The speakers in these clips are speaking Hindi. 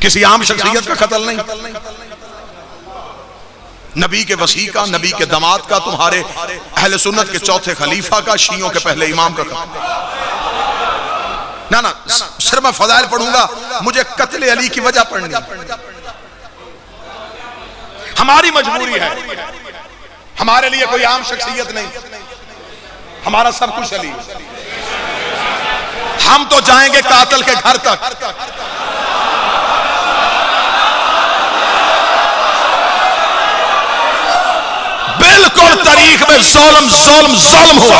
किसी आम शख्सियत का कत्ल नहीं, नबी के वसी का, नबी के दामाद का, तुम्हारे अहले सुन्नत के चौथे खलीफा का, शियों के पहले इमाम का ना ना। सिर्फ मैं फजाइल पढ़ूंगा, मुझे कत्ल अली की वजह पढ़नी, हमारी मजबूरी है। हमारे लिए कोई आम शख्सियत नहीं, हमारा सब कुछ अली। हम तो जाएंगे कातिल के घर तक, बिल्कुल तारीख में ज़ुल्म ज़ुल्म ज़ुल्म हुआ।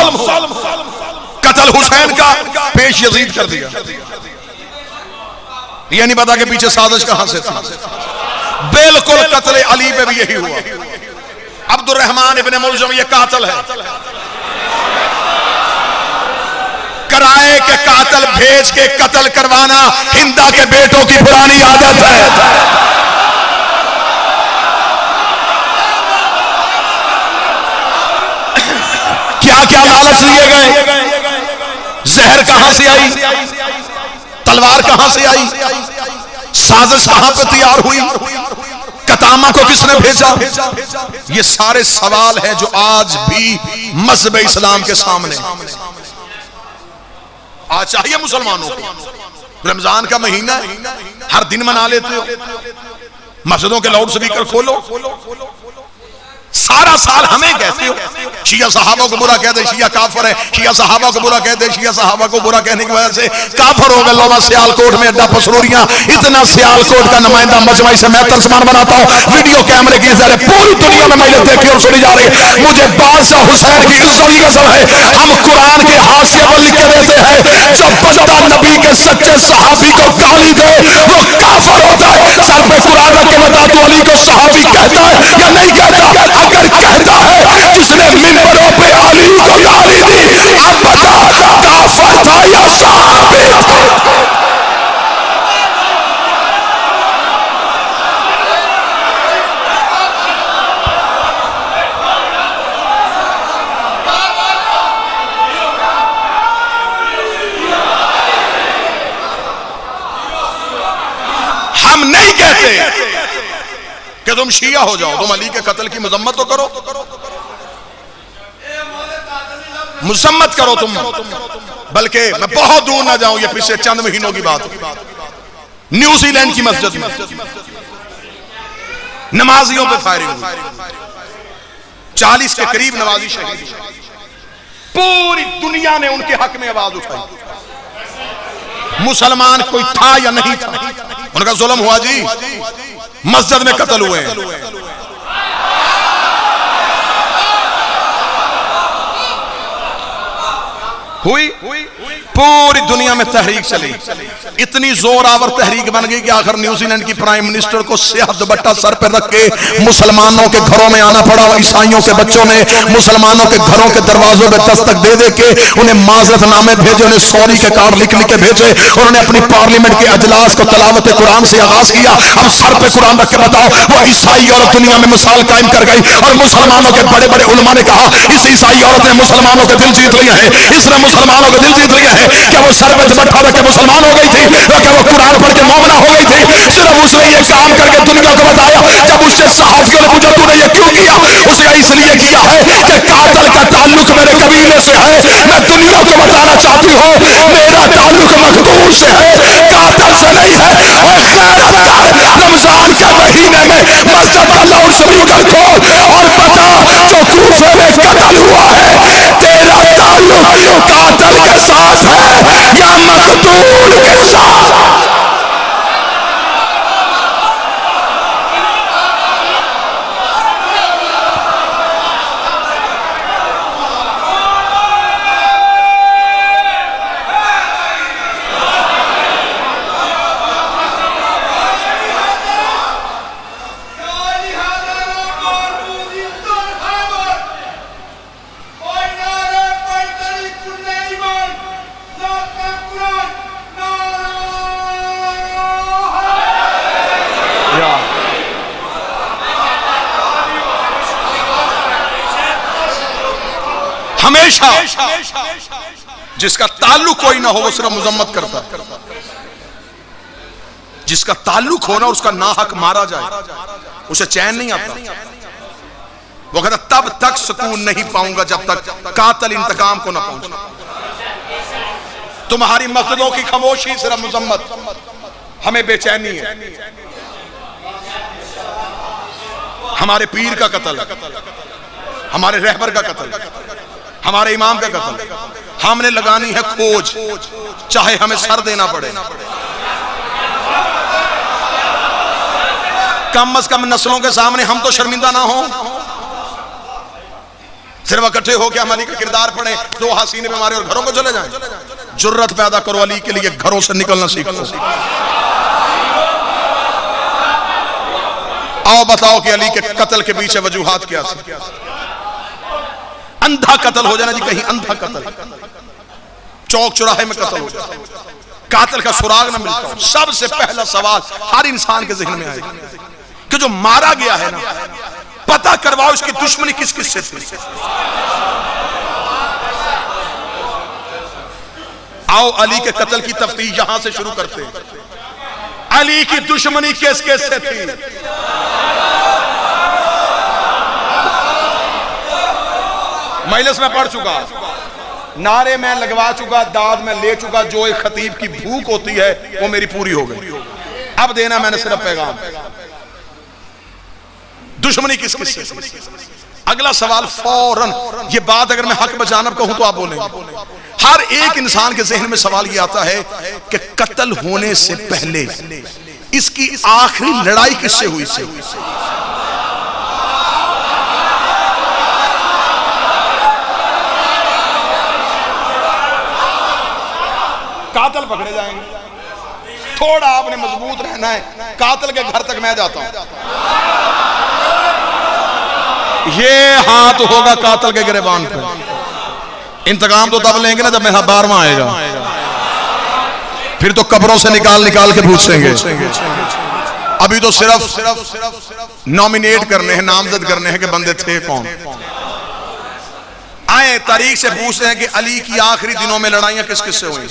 कत्ल हुसैन का पेश यजीद कर दिया, ये नहीं पता कि पीछे साजिश कहां से थी। बिल्कुल कत्ल अली पे भी यही हुआ। अब्दुर्रहमान इब्ने मुलजम ये कातिल है, किराए के कातिल भेज के कत्ल करवाना हिंदा के बेटों की पुरानी आदत है। क्या क्या लालच लिए गए, जहर कहां से आई, तलवार कहां से आई, साजिश कहां पर तैयार हुई, कतामा को किसने भेजा। ये सारे सवाल हैं जो आज भी मज़हब इस्लाम के सामने। आज चाहिए मुसलमानों को, रमजान का महीना हर दिन मना लेते हो, मस्जिदों के लाउड स्पीकर खोलो, सारा साल हमें कहते हो शिया सहाबा को बुरा कह दे शिया काफर है, शिया सहाबा को बुरा कह दे शिया सहाबा को बुरा कहने की वजह से काफर हो गए। लोमा सियालकोट में अड्डा पसरूरियां, इतना सियालकोट का नुमाइंदा मजमा से मैं तर्जमान बनाता हूँ, वीडियो कैमरे की जरिए पूरी दुनिया में मैंने देखी और सुनी जा रही है। मुझे बादशाह हुसैन की इज्जत की कसम है, हम कुरान के हाशिए पर लिख के देते हैं, जब बंदा नबी के सच्चे सहाबी को गाली दे वो काफर होता है। सर पे कुरान रख के बता दो अली को सहाबी कहता है या नहीं कहता। अगर कहता है जिसने मिंबरों पे अली को गाली दी, अब बता काफर था या सहाबी था। हम नहीं कहते कि तुम शिया हो जाओ, तुम अली के कत्ल की मजम्मत तो करो, मुसम्मत करो तुम, बल्कि मैं बहुत दूर ना जाऊं, ये पिछले चंद महीनों की बात, न्यूजीलैंड की मस्जिद में नमाजियों पे फायरिंग हुई, 40 के करीब नमाजी शहीद। पूरी दुनिया ने उनके हक में आवाज उठाई, मुसलमान कोई था या नहीं था, उनका जुल्म हुआ जी, मस्जिद में कत्ल हुए हैं। हुई पूरी दुनिया में तहरीक चली, इतनी जोरावर तहरीक बन गई कि आखिर न्यूजीलैंड की प्राइम मिनिस्टर को स्याह दुपट्टा सर पर रख के मुसलमानों के घरों में आना पड़ा। ईसाइयों के बच्चों ने मुसलमानों के घरों के दरवाजों पे दस्तक दे दे के उन्हें माजरतनामे भेजे, उन्हें सॉरी के कार्ड लिख लिख के भेजे। उन्होंने अपनी पार्लियामेंट के अजलास को तलावत कुरान से आगाज किया। अब सर पे कुरान रख के बताओ, वो ईसाई औरत दुनिया में मिसाल कायम कर गई। और मुसलमानों के बड़े बड़े उलमा ने कहा इस ईसाई औरत ने मुसलमानों के दिल जीत लिए हैं, इसने मुसलमानों के दिल जीत लिए हैं। क्या वो सर पे दुपट्टा रख के मुसलमान हो गई थी, क्या वो कुरान पढ़ के मोमिना हो गई थी? सिर्फ उसने ये काम करके दुनिया को बताया। जब उससे सहाफियों ने पूछा तूने ये क्यों किया, उसने इसलिए किया है कि कातिल का ताल्लुक मेरे कबीले से है। मैं दुनिया को बताना चाहती हूँ मेरा ताल्लुक मखदूम से है, कातिल से नहीं है। और खैरत कर, रमजान के महीने में मस्जिद का लाउड स्पीकर खोल और बता जो कूफे में कत्ल हुआ है तेरा ताल्लुक कातिल के साथ है या मकतूल के साथ। हमेशा जिसका ताल्लुक कोई ना हो वो सिर्फ मुजम्मत करता है, जिसका ताल्लुक हो ना उसका नाहक मारा जाए, उसे चैन नहीं आता। वो कहता तब तक सुकून नहीं पाऊंगा जब तक कातिल इंतकाम को ना पहुंचे। तुम्हारी मस्जिदों की खामोशी सिर्फ मजम्मत, हमें बेचैनी है। हमारे पीर का कत्ल, हमारे रहबर का कत्ल, हमारे इमाम का कत्ल, हमने लगानी है खोज, चाहे हमें सर देना पड़े। कम अज कम नस्लों के सामने हम तो शर्मिंदा ना हो। सिर्फ इकट्ठे होकर हम अली का किरदार पढ़े, दो हसीने पे मारे और घरों को चले जाएं। जुर्रत पैदा करो, अली के लिए घरों से निकलना सीखो। आओ बताओ कि अली के कत्ल के पीछे वजूहात क्या थी। अंधा कत्ल हो जाना जी, कहीं अंधा कत्ल, चौक चौराहे में कत्ल हो जाए, कातिल का सुराग ना मिलता हो। सबसे पहला सवाल हर इंसान के ज़हन में आएगा कि जो मारा गया है ना, पता करवाओ इसकी दुश्मनी किस किस से थी। आओ अली के कत्ल की तफ्तीश यहां से शुरू करते हैं। अली की दुश्मनी किस किस से थी। मजलिस में पढ़ चुका, नारे में लगवा चुका, दाद में ले चुका। जो एक खतीब की भूख होती है वो मेरी पूरी हो गई। अब देना मैंने सिर्फ पैगाम, दुश्मनी किस किस से। अगला सवाल फौरन, ये बात अगर मैं हक बजानब कहूं तो आप बोलेंगे। हर एक इंसान के जहन में सवाल ये आता है कि कत्ल होने से पहले इसकी आखिरी लड़ाई किससे हुई से। कातिल पकड़े जाएंगे, थोड़ा आपने मजबूत रहना है। कातिल के घर तक मैं जाता हूं, ये हाथ होगा कातिल के गिरबान पे। इंतकाम तो तब लेंगे ना जब मेरा 12वां आएगा, फिर तो कब्रों से निकाल निकाल के पूछेंगे। अभी तो सिर्फ नॉमिनेट करने हैं, नामजद करने हैं कि बंदे थे कौन। आए तारीख से पूछते हैं कि अली की आखिरी दिनों में लड़ाइयां किस किस से हुई।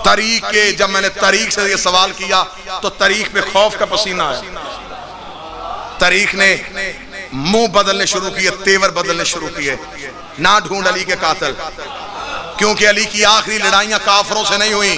तारीख के, जब मैंने तारीख से ये सवाल किया तो तारीख पे खौफ का पसीना आया। तारीख ने मुंह बदलने शुरू किए, तेवर बदलने शुरू किए। ना ढूंढ अली के कातिल, क्योंकि अली की आखिरी लड़ाइयां काफरों से नहीं हुई।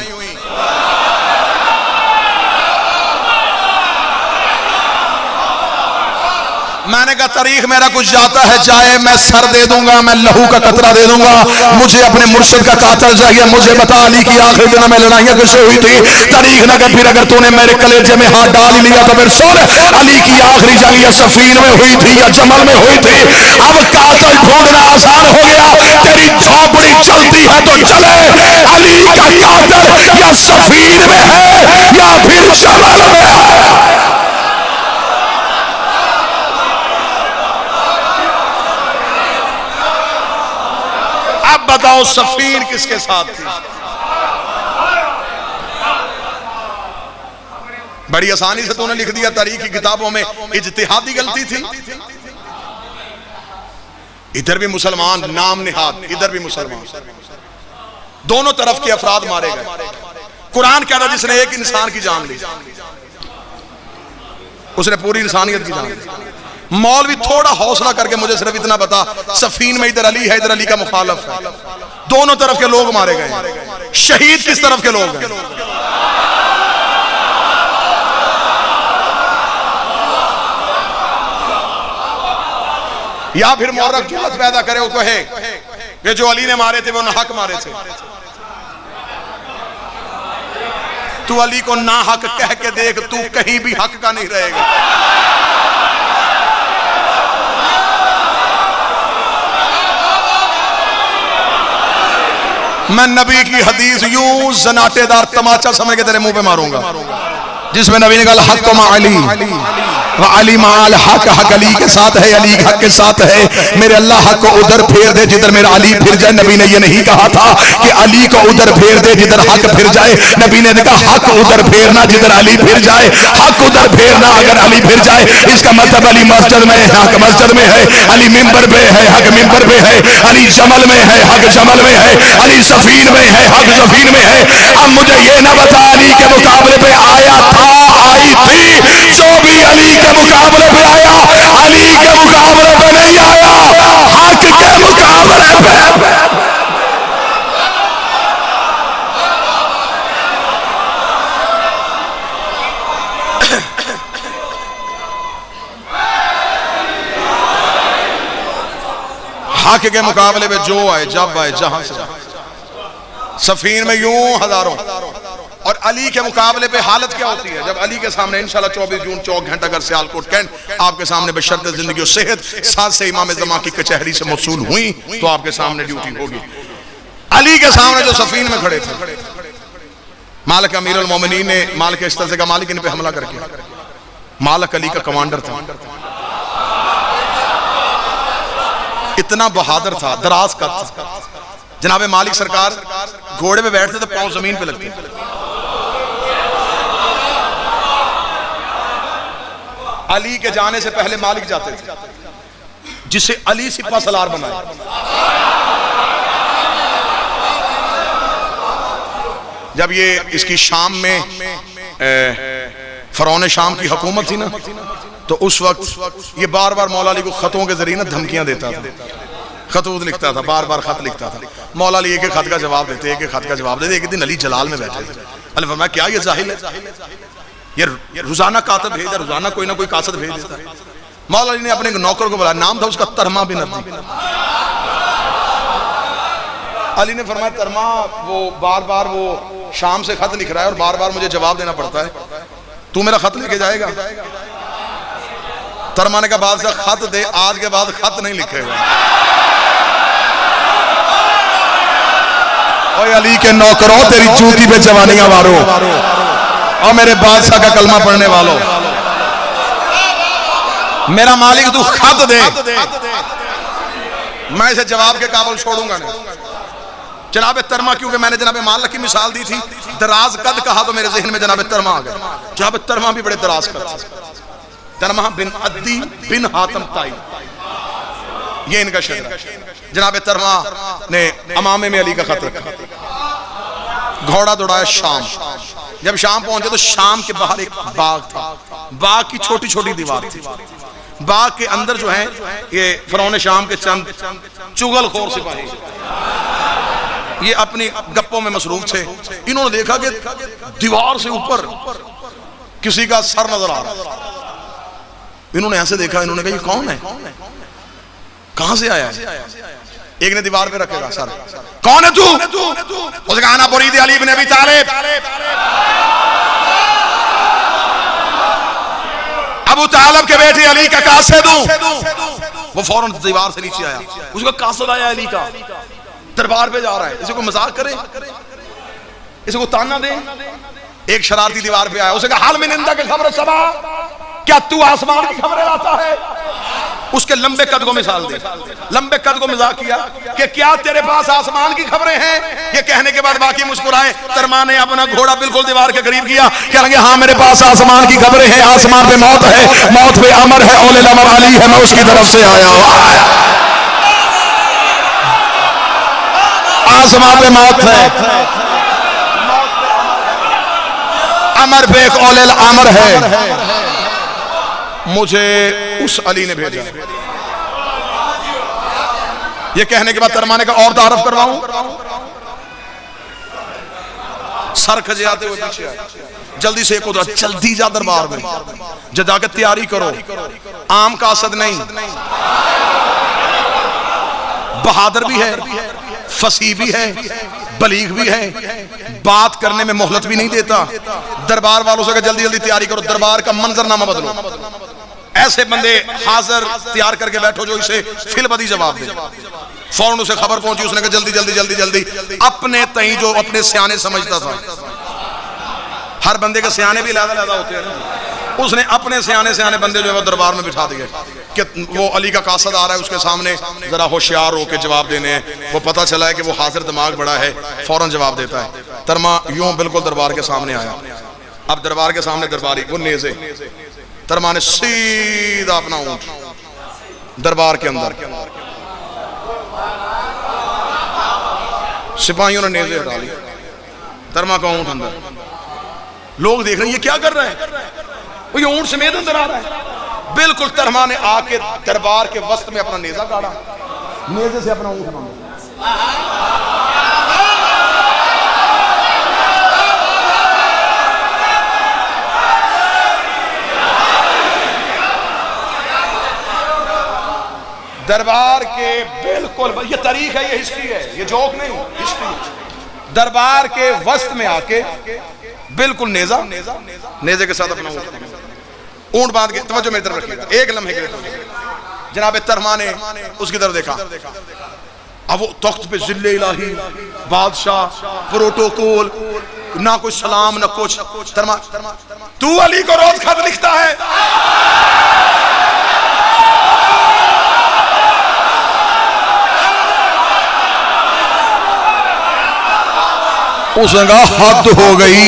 मैंने कहा तारीख मेरा कुछ जाता है जाए, मैं सर दे दूंगा, मैं लहू का कतरा दे दूंगा, मुझे अपने मुर्शिद का कातिल चाहिए। मुझे बता अली की आखिरी दिनों में लड़ाइयां किससे हुई थी। तारीख ना कि फिर अगर तूने मेरे कलेजे में हाथ डाल ही लिया तो फिर सुन, अली की आखिरी जंग या सफीन में हुई थी या जमल में हुई थी। अब कातिल ढूंढना आसान हो गया। तेरी झोपड़ी चलती है तो चले, अली का कातिल या सफीन में है या फिर जमल में है। अब बताओ सफीर किसके साथ थी। बड़ी आसानी से तूने लिख दिया तारीख की किताबों में इज्तिहादी गलती थी। इधर भी मुसलमान नाम निहाद, इधर भी मुसलमान, दोनों तरफ के अफराद मारे गए। कुरान कह रहा जिसने एक इंसान की जान ली उसने पूरी इंसानियत की जान ली। मौलवी थोड़ा हौसला करके मुझे सिर्फ इतना बता, सफीन में इधर अली है, इधर अली का मुखालफ है, दोनों तरफ के लोग मारे गए। शहीद किस तरफ के लोग हैं? या फिर मौरख जुलत पैदा करे, वो कहे कि जो अली ने मारे थे वो नाहक मारे थे। तू अली को नाहक कह के देख, तू कहीं भी हक का नहीं रहेगा। मैं नबी की हदीस यूं जनाटेदार तमाचा समझ के तेरे मुंह पे मारूंगा, जिसमें नबी ने कहा हक मा अली वह अली माल हक, हक अली के साथ है, अली हक के साथ है। मेरे अल्लाह हक को उधर फेर दे जिधर मेरा अली फिर जाए। नबी ने ये नहीं कहा था कि अली को उधर फेर दे जिधर हक फिर जाए। नबी ने कहा हक उधर फेरना जिधर अली फिर जाए, हक उधर फेरना अगर अली फिर जाए। इसका मतलब अली मस्जिद में है, हक मस्जिद में है, अली मिंबर पे है, हक मिंबर पे है, अली जमल में है, हक जमल में है, अली सफीन में है, हक सफीन में है। अब मुझे ये ना बता अली के मुकाबले पे आया था, आई थी, जो भी अली के मुकाबले पे आया अली के मुकाबले पे नहीं आया, हक के मुकाबले पे। हक के मुकाबले में जो आए, जब आए, जहां से सफीन में यूं हजारों। और अली के मुकाबले पे हालत क्या होती है जब अली के सामने इंशाल्लाह 24 जून 4 घंटा अगर सियालकोट कैंट आपके सामने बशर्ते जिंदगी और सेहत साथ से इमाम ज़मा की कचहरी से मौसूल हुई तो आपके सामने ड्यूटी होगी। अली के सामने जो सफीन में खड़े थे, मालिक अमीरुल मोमिनीन ने मालिक इस तरह से कहा, मालिक इन पे हमला करके। मालिक अली का कमांडर था, इतना बहादुर था, दराज का था। जनाबे मालिक सरकार घोड़े पे बैठते तो पांव जमीन पे लगते। अली के जाने से पहले मालिक जाते थे, जिसे अली सिपा सलार बनाया। जब ये इसकी शाम में फरौन शाम की हुकूमत थी ना, तो उस वक्त ये बार बार मौला अली को खतों के जरिए ना धमकियां देता था, खतूत लिखता था, बार बार खत लिखता था। मौला अली एक एक खत का जवाब देते, एक एक खत का जवाब देते। एक दिन अली जलाल में बैठे थे, अली फरमाया क्या ये जाहिल है, ये रोजाना कातब भेजा, रोजाना कोई ना कोई कासद भेज देता है। मौला अली ने अपने नौकर को बुलाया, नाम था उसका तरमा बिन अब्दी। अली ने फरमाया तरमा वो बार बार वो शाम से खत लिख रहा है और बार बार मुझे जवाब देना पड़ता है, तू मेरा खत लेके जाएगा? तरमा ने कहा बादशाह खत दे, आज के बाद खत नहीं लिखेगा। ओए अली के नौकरों, तेरी जूती पे जवानियां मारो, और मेरे बादशाह का कलमा पढ़ने वालों, मेरा मालिक तू खत दे, मैं इसे जवाब के काबुल छोड़ूंगा नहीं। जनाब तरमा, क्योंकि मैंने जनाब मालिक की मिसाल दी थी, दराज कद कहा तो मेरे जहन में जनाब तरमा आ गया। जनाब तरमा भी बड़े दराज कद, तरमा बिन अद्दी बिन हातम ताई, ये इनका शहर। जनाब तरमा ने अमामे में अली का खत रखा, घोड़ा दौड़ाया शाम। जब शाम पहुंचे तो शाम के बाहर एक बाग था, बाग की छोटी छोटी दीवार थी। बाग के अंदर जो है ये फरौन शाम के चंद चुगलखोर सिपाही, ये अपनी गप्पों में मसरूफ थे। इन्होंने देखा कि दीवार से ऊपर किसी का सर नजर आ रहा। इन्होंने ऐसे देखा, इन्होंने कहा ये कौन है, कहां से आया है? एक ने दीवार पे रखेगा सर, कौन है तू? उसने कहा ना मुरीद अली इब्न अबी तालिब, अबू तालिब के बेटे अली का कासिद हूं। वो फौरन दीवार से नीचे आया, उसका कासिद आया अली का, दरबार पे जा रहा है। इसे को मजाक करे, इसे को ताना दे। एक शरारती दीवार पे आया, उसे कहा हाल में निंदा के खबर सबा, क्या तू आसमान की खबरें लाता है? उसके लंबे कद को मिसाल दी, लंबे कद को मजाक किया कि क्या तेरे पास आसमान की खबरें हैं? ये कहने के बाद बाकी मुस्कुराए। तरमा ने अपना घोड़ा बिल्कुल दीवार के करीब किया, कह लगे हाँ मेरे पास आसमान की खबरें हैं, आसमान पे मौत है, मौत पे अमर है, औले अमर अली है, मैं उसकी तरफ से आया हूं। आसमान पे मौत है, अमर पे एक औले अमर है, मुझे उस अली ने भेजा। ये कहने के बाद तरमाने का और तारफ करवाऊं, सर खजाते हुए पीछे आए, जल्दी से एक उधर, जल्दी जा दरबार में, जाके तैयारी करो, आम का असद नहीं, बहादुर भी है, फसीह भी है, बलीग भी है, बात करने में मोहलत भी नहीं देता। दरबार वालों से जल्दी जल्दी तैयारी करो, दरबार का मंजरनामा बदलो, ऐसे बंदे हाजिर तैयार करके बैठो जो इसे फिलबदी जवाब दे। फौरन उसे खबर पहुंची, उसने कहा जल्दी जल्दी जल्दी जल्दी। अपने तई जो अपने सियाने समझता था, हर बंदे के सियाने भी लादा लादा होते हैं ना, उसने अपने सियाने सियाने बंदे जो है वो दरबार में बिठा दिए कि वो अली का कासद आ रहा है, उसके सामने जरा होशियार होकर जवाब देने हैं। वो पता चला है कि वो हाजिर दिमाग बड़ा है, फौरन जवाब देता है। तरमा यूं बिल्कुल दरबार के सामने आया। अब दरबार के सामने दरबारी वो नेज़े, तरमा ने सीधा अपना ऊंट दरबार के अंदर, सिपाहियों ने नेज़े हटा लिए, तरमा का ऊंट अंदर। लोग देख रहे हैं ये क्या कर रहा है, वो ये ऊंट समेत अंदर आ रहा है। बिल्कुल तरमा ने आके दरबार के वस्त में अपना नेज़ा गाड़ा, नेज़े से अपना ऊंट बांधा। दरबार के बिल्कुल, ये तारीख है, ये हिस्ट्री है, ये जोक नहीं, हिस्ट्री। दरबार के वस्त में आके बिल्कुल नेज़ा, नेज़े के साथ अपना ऊंट बांध के, तवज्जो मेरी तरफ रखिएगा एक लम्हे के लिए। जनाब तरमा ने उसकी तरफ देखा। अब वो तख्त पे जिल्ले इलाही, बादशाह, प्रोटोकॉल, ना कोई सलाम ना कुछ। तरमा, तू अली को रोज खत लिखता है? उसने कहा हद हो गई,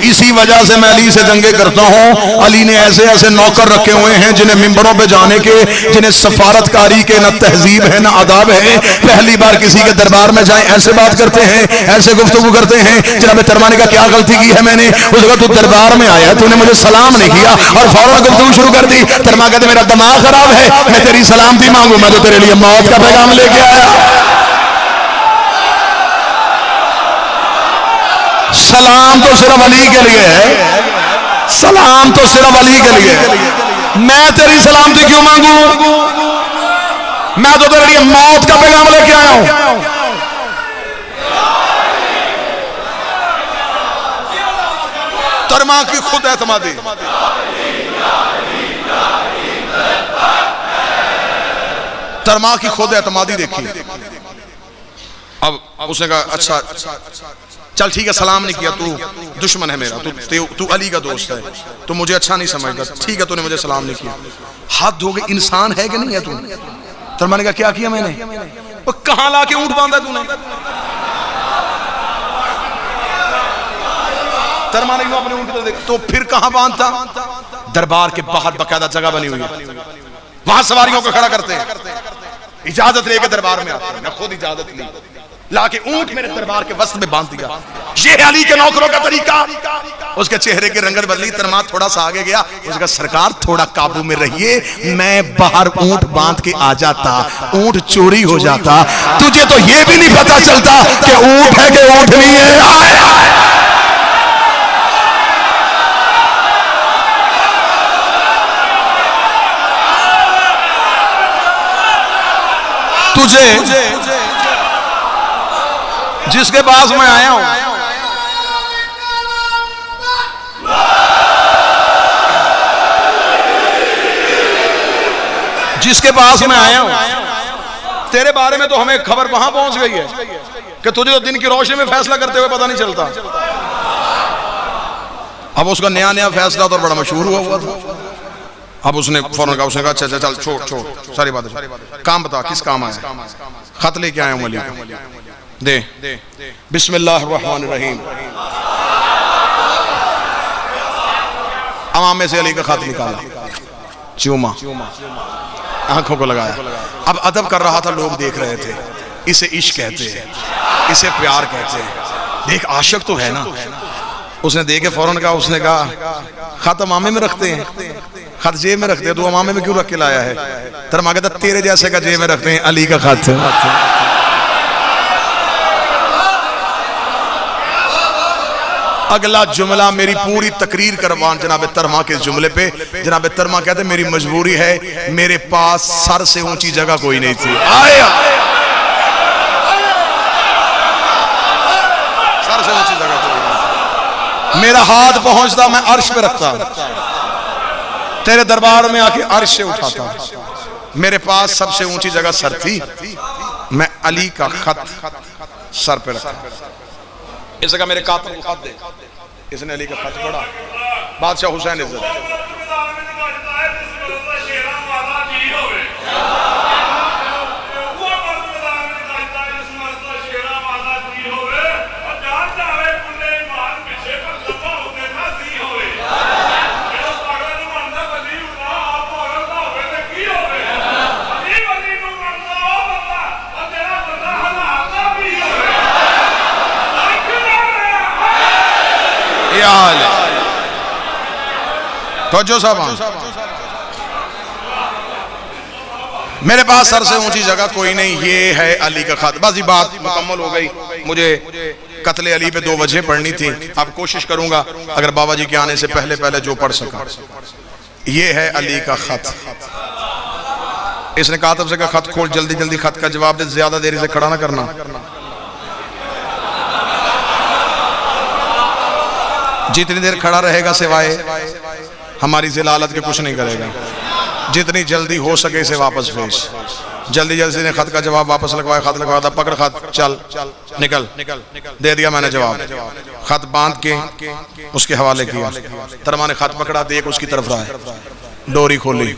इसी वजह से मैं अली से दंगे करता हूँ। अली ने ऐसे ऐसे नौकर रखे हुए हैं जिन्हें मिंबरों पे जाने के, जिन्हें सफारतकारी के न तहजीब है न आदाब है। पहली बार किसी के दरबार में जाए ऐसे बात करते हैं, ऐसे गुफ्तगू करते हैं। जनाब तरमाने का क्या गलती की है मैंने? उसने कहा तू दरबार में आया, तूने मुझे सलाम नहीं किया और फौरन गुफ्तगू शुरू कर दी। तरमा कहते मेरा दिमाग खराब है, मैं तेरी सलामती मांगू, मैं तो तेरे लिए मौत का पैगाम लेके आया। सलाम तो सिर्फ अली के लिए है, सलाम तो सिर्फ अली के लिए है। मैं तेरी सलामती क्यों मांगू? मैं तो तेरे लिए मौत का पैगाम लेके आया हूं। तरमा की खुद एतमादी, तरमा की खुद एतमादी देखी। अब उसने कहा अच्छा चल ठीक है, सलाम नहीं किया, तू दुश्मन है मेरा, तू अली का दोस्त है, तू मुझे अच्छा नहीं समझता, ठीक है तूने मुझे सलाम नहीं किया। हद हो गई, इंसान है कि नहीं है तू? तरमा ने कहा क्या किया मैंने? कहां लाके ऊंट बांधा तूने? तरमा ने अपने ऊंट को देख, तो फिर कहां बांधता? दरबार के बाहर बाकायदा जगह बनी हुई है, वहां सवारियों को खड़ा करते हैं, इजाजत लेके दरबार में आते हैं। मैं खुद इजाजत ली, लाके ऊंट मेरे दरबार के वस्त में बांध दिया। ये अली के नौकरों का तरीका। उसके चेहरे की रंगत बदली। तरमा थोड़ा सा आगे गया, उसका सरकार थोड़ा काबू में रहिए, मैं बाहर ऊंट बांध के आ जाता, ऊंट चोरी हो जाता, तुझे तो ये भी नहीं पता चलता कि ऊंट है कि ऊंट नहीं है। तुझे जिसके पास मैं आया हूं, जिसके पास मैं आया हूं, तेरे बारे में तो हमें खबर वहां पहुंच गई है कि तुझे तो दिन की रोशनी में फैसला करते हुए पता नहीं चलता। अब उसका नया नया फैसला तो बड़ा मशहूर हुआ था। अब उसने फौरन कहा, उसने कहा अच्छा चल छोड़ सारी बातें, काम बता किस काम आया? खत लेके आया हूं अली, दे। बिस्मिल्लाहिर्रहमानिर्रहीम। अवाम में से अली का खत निकाला, चूमा, आंखों को लगाया। अब अदब कर रहा था, लोग देख रहे थे। इसे इश्क कहते हैं, इसे प्यार कहते हैं। देख आशिक तो है ना। उसने देखे फौरन कहा, उसने कहा खत अमामे में रखते हैं, खत जेब में रखते हैं, तू अमामे में क्यों रख के लाया है? तरमा कहता तेरे जैसे का जेब में रखते हैं, अली का खत। अगला जुमला मेरी पूरी तकरीर करवान जनाब तरमा के जुमले पे। जनाब तरमा कहते मेरी मजबूरी है, मेरे पास सर से ऊंची जगह कोई नहीं थी। आया सर से ऊंची जगह कोई नहीं थी। मेरा हाथ पहुंचता मैं अर्श पे रखता, तेरे दरबार में आके अर्श से उठाता। मेरे पास सबसे ऊंची जगह सर थी, मैं अली का खत सर पे रखा। इसका मेरे कातिल को खत दे। इसने अली का खत पढ़ा, बादशाह हुसैन इज्जत, तो जो साहब मेरे पास सर से ऊंची जगह कोई नहीं, ये है अली का खत। बस ये बात मुकम्मल हो गई। मुझे कत्ले अली पे 2 वजह पढ़नी थी। अब कोशिश करूंगा अगर बाबा जी के आने से पहले पहले जो पढ़ सका। ये है अली का खत। इसने कातब से कहा खत खोल, जल्दी जल्दी खत का जवाब दे, ज्यादा देरी से खड़ा ना करना। जितनी देर खड़ा रहेगा सिवाय हमारी जिलालत के कुछ नहीं करेगा। जितनी जल्दी हो सके इसे वापस भेज। जल्दी जल्दी ने खत का जवाब वापस लगवाया। खत लगवाया था, पकड़ खत, चल निकल। दे दिया मैंने जवाब। खत बांध के उसके हवाले किया। तरमा ने खत पकड़ा, देख उसकी तरफ रहा है, डोरी खोली,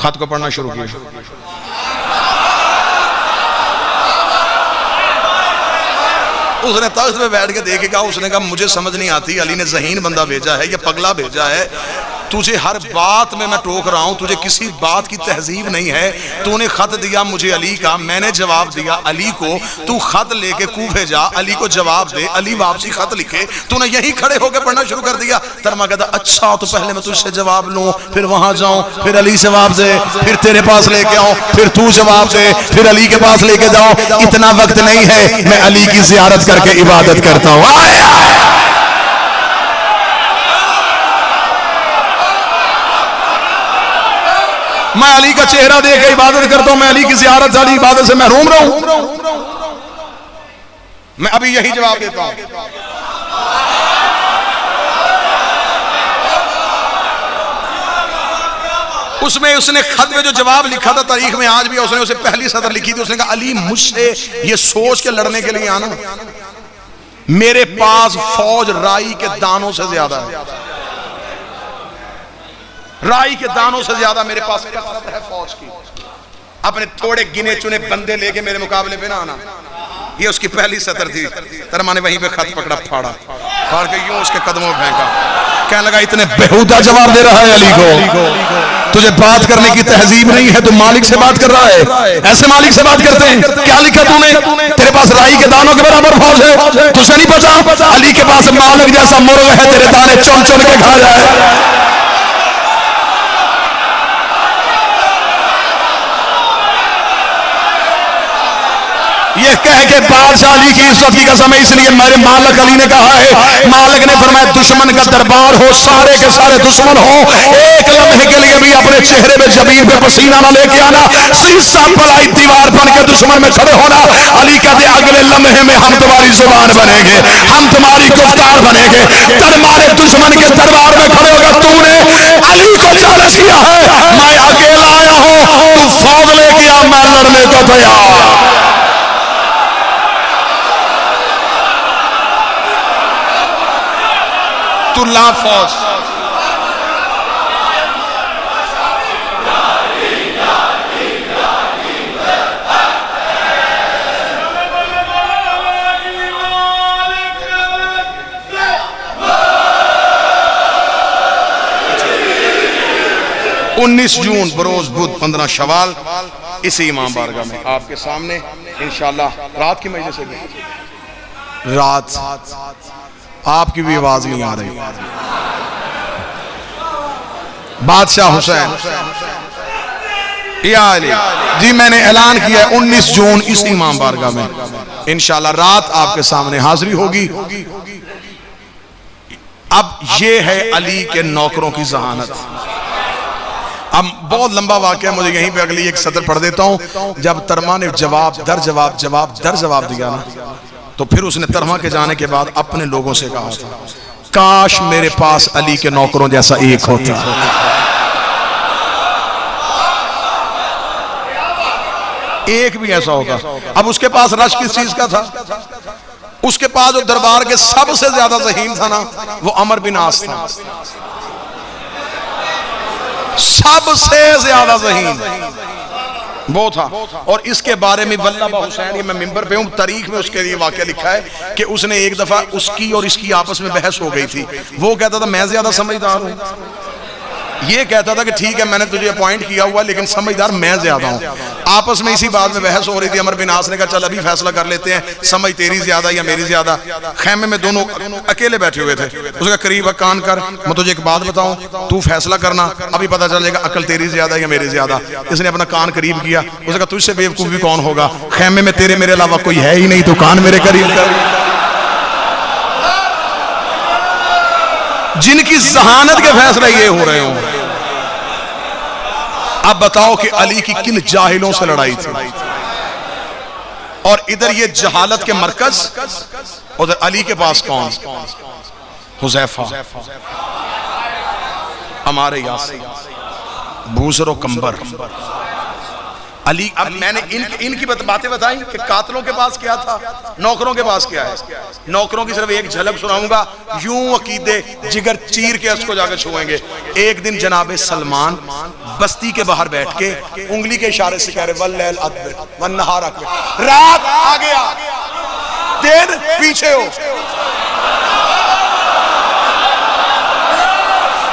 खत को पढ़ना शुरू किया। उसने तख्त पे बैठ के देखेगा, उसने कहा मुझे समझ नहीं आती, अली ने ज़हीन बंदा भेजा है या पगला भेजा है। तुझे हर बात में मैं टोक रहा हूं, तुझे किसी बात की तहजीब नहीं है। तूने खत दिया मुझे अली का, मैंने जवाब दिया अली को। तू खत लेके कूफे जा, अली को जवाब दे, अली वापसी खत लिखे। तूने यही खड़े होकर पढ़ना शुरू कर दिया। तरमा कहता अच्छा तो पहले मैं तुझसे जवाब लूं, फिर वहां जाऊं, फिर अली से जवाब दे, फिर तेरे पास लेके आऊं, फिर तू जवाब दे, फिर अली के पास लेके जाऊं। इतना वक्त नहीं है, मैं अली की जियारत करके इबादत करता हूं। मैं अली का चेहरा देख के इबादत करता हूं, मैं अली की ज़ियारत वाली इबादत से महरूम रहूं। मैं अभी यही जवाब देता हूं। उसमें उसने खत में जो जवाब लिखा था, तारीख में आज भी उसने उसे पहली सतर लिखी थी। उसने कहा अली मुझसे ये सोच के लड़ने के लिए आना, मेरे पास फौज राई के दानों से ज्यादा है। राई के दानों से ज्यादा मेरे पास कसरत है फौज की। अपने थोड़े गिने चुने बंदे लेके मेरे मुकाबले पे ना आना। ये उसकी पहली सतर थी। तरमा ने वहीं पे खत पकड़ा, फाड़ के यूं उसके कदमों में फेंका। कहने लगा इतने बेहुदा जवाब दे रहा है अली को, तुझे बात करने की तहजीब नहीं है, तू मालिक से बात कर रहा है। ऐसे मालिक से बात करते हैं? क्या लिखा तूने? तेरे पास राई के दानों के बराबर फौज है, तुझे नहीं पता? अली के पास मालिक जैसा मुर्ग है, तेरे दाने चुन चुन के खा जाए। ये कह के बादशाह अली की इज्जत की कसम है, इसलिए मेरे मालिक अली ने कहा है, मालिक ने फरमाया दुश्मन का दरबार हो, सारे के सारे दुश्मन हो, एक लम्हे के लिए भी अपने चेहरे पे जमीन पे पसीना ना लेके आना, शीशा पलाई दीवार बन के दुश्मन में खड़े होना। अली कहते अगले लम्हे में हम तुम्हारी जुबान बनेंगे, हम तुम्हारी गुफ्तार बनेंगे। तुम्हारे दुश्मन के दरबार में खड़े होकर तूने अली को चैलेंज किया है, मैं अकेला आया हूं, तू फौज लेके आ, मैं लड़ने को तैयार। तू ला फौज। उन्नीस जून बरोज बुध 15 शवाल इसी इमाम बारगाह में आपके सामने इंशाअल्लाह। रात की मजलिस है, रात आपकी भी आवाज नहीं आ रही। बादशाह हुसैन या अली जी, मैंने ऐलान किया 19 जून इस इमाम बारगाह में इंशाअल्लाह रात आपके सामने हाजिरी होगी। अब ये है अली के नौकरों की जहानत। अब बहुत लंबा वाकया, मुझे यहीं पे अगली एक सतर पढ़ देता हूं। जब तरमा ने जवाब दर जवाब दिया ना, तो फिर उसने तरमा के जाने के बाद अपने लोगों से कहा था, काश मेरे पास अली के नौकरों जैसा एक होता। एक भी ऐसा होगा। अब उसके पास रश किस चीज का था? उसके पास जो दरबार के सबसे ज्यादा ज़हीन था ना, वो अमर बिन आस था। सबसे ज्यादा ज़हीन वो था। और इसके बारे में वल्लभ हुसैन, मैं मिंबर पे हूँ, तारीख में उसके लिए वाक़या लिखा है कि उसने एक दफा उसकी और इसकी आपस में बहस हो गई थी। वो कहता था मैं ज्यादा समझदार हूँ, ये कहता था कि ठीक है मैंने तुझे अपॉइंट किया हुआ लेकिन समझदार मैं ज्यादा हूँ। आपस में इसी बात में बहस हो रही थी। अमर बिन आस ने कहा चल अभी फैसला कर लेते हैं, समझ तेरी ज्यादा या मेरी ज्यादा। खैमे में दोनों अकेले बैठे हुए थे। उसका करीब कान कर, मैं तुझे एक बात बताऊं, तू फैसला करना, अभी पता चलेगा अकल तेरी ज्यादा या मेरी ज्यादा। इसने अपना कान करीब किया, उसने कहा तुझसे बेवकूफ भी कौन होगा, खैमे में तेरे मेरे अलावा कोई है ही नहीं, तो कान मेरे करीब कर। जिनकी जहानत के फैसले ये हो रहे हो। अब बताओ कि अली की किन जाहिलों से लड़ाई थी, और इधर ये जहालत के मरकज, उधर अली के पास कौन, हुज़ैफा, हमारे यासिर, बूसरो कंबर, अली। अब मैंने इनकी बातें बताई कि कातलों के पास क्या था, नौकरों के पास क्या है। नौकरों की सिर्फ एक झलक सुनाऊंगा, यूं अकीदे जिगर चीर के उसको जाकर छुएंगे। एक दिन जनाबे सलमान बस्ती के बाहर बैठ के उंगली के इशारे से कह रहे वल्लैल अदबिर वन्नहार अकबिर, रात आ गया दिन पीछे हो।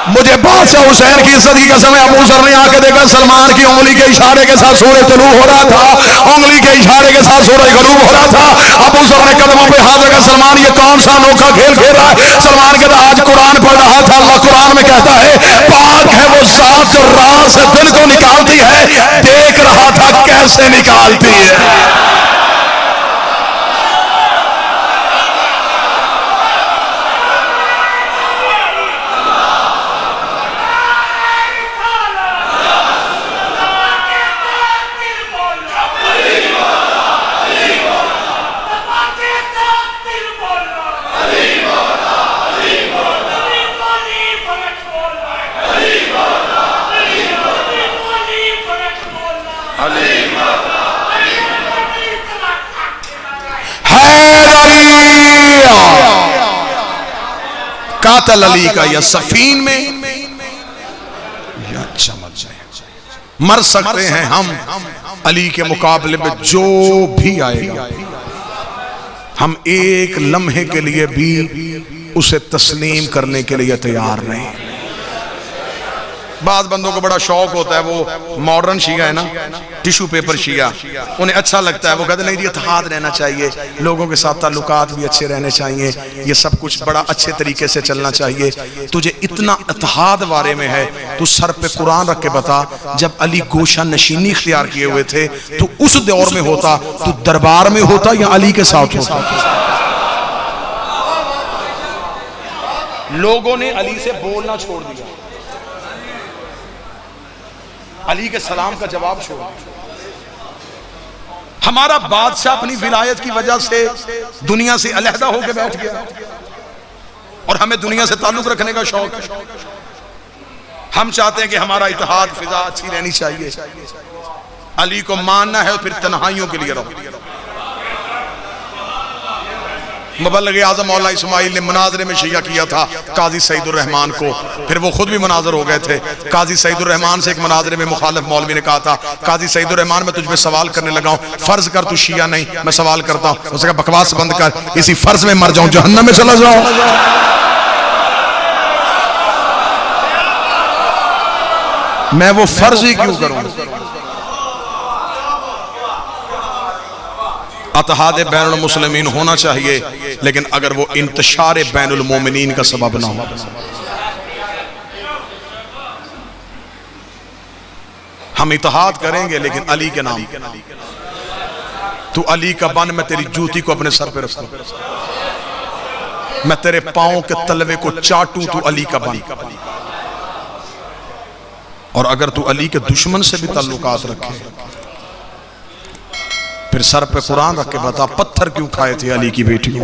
मुझे बादशाह हुसैन की इज्जत की कसम है, अबू ज़र ने आके देखा सलमान की उंगली के इशारे के साथ सूरज तुलू हो रहा था, उंगली के इशारे के साथ सूरज गरूब हो रहा था। अबू ज़र ने कदमों पे हाथ रखा, सलमान ये कौन सा अनोखा खेल खेल रहा है। सलमान कहता आज कुरान पढ़ रहा था, अल्लाह कुरान में कहता है पाक है वो जात जो रात से दिन को निकालती है, देख रहा था कैसे निकालती है। कातल अली का या सफीन में या चमक जाए। मर सकते हैं हम अली के मुकाबले में जो भी आएगा, हम एक लम्हे के लिए भी उसे तस्लीम करने के लिए तैयार नहीं। बाद बंदों को बड़ा शौक होता है, वो मॉडर्न शिया है ना, टिश्यू पेपर शिया, उन्हें अच्छा लगता है। वो कहते नहीं इत्तेहाद रहना चाहिए, लोगों के साथ ताल्लुकात भी अच्छे रहने चाहिए, ये सब कुछ बड़ा अच्छे तरीके से चलना चाहिए। तुझे इतना इत्तेहाद बारे में है, तू सर पे कुरान रख के बता, जब अली गोशा नशीनी इख्तियार किए हुए थे तो उस दौर में होता, तू दरबार में होता या अली के साथ होता? लोगों ने अली से बोलना छोड़ दिया, अली के सलाम का जवाब छोड़। हमारा बादशाह अपनी विलायत की वजह से दुनिया से अलहदा होकर बैठ गया और हमें दुनिया से ताल्लुक रखने का शौक है। हम चाहते हैं कि हमारा इत्तेहाद फिजा अच्छी रहनी चाहिए। अली को मानना है और फिर तन्हाइयों के लिए रहो। मुबल्लिग आज़म मौला इस्माइल ने मुनाजरे में शिया किया था काजी सईदुर रहमान को, फिर वो खुद भी मुनाजर हो गए थे। काजी सईदुर रहमान से एक मुनाजरे में मुखालिफ मौलवी ने कहा था, काजी सईदुर रहमान मैं तुझ पे सवाल करने लगा हूँ, फर्ज कर तू शिया नहीं, मैं सवाल करता हूँ। उसने कहा बकवास बंद कर, इसी फर्ज में मर जाऊं, जहन्नम में चला जाऊं। मैं वो फर्ज ही क्यों करूं? इत्तेहाद बैनुल मुस्लिमीन होना चाहिए, लेकिन अगर वो इंतशार बैनुल मोमिनीन का सबब ना हो। हम इत्तेहाद करेंगे लेकिन अली के नाम। तू अली का बन, मैं तेरी जूती को अपने सर पे रखूं, मैं तेरे पांव के तलवे को चाटूं, तू अली का बन। और अगर तू अली के दुश्मन से भी ताल्लुकात रखे, फिर सर पे कुरान रख के बता पत्थर क्यों खाए थे अली की बेटी को।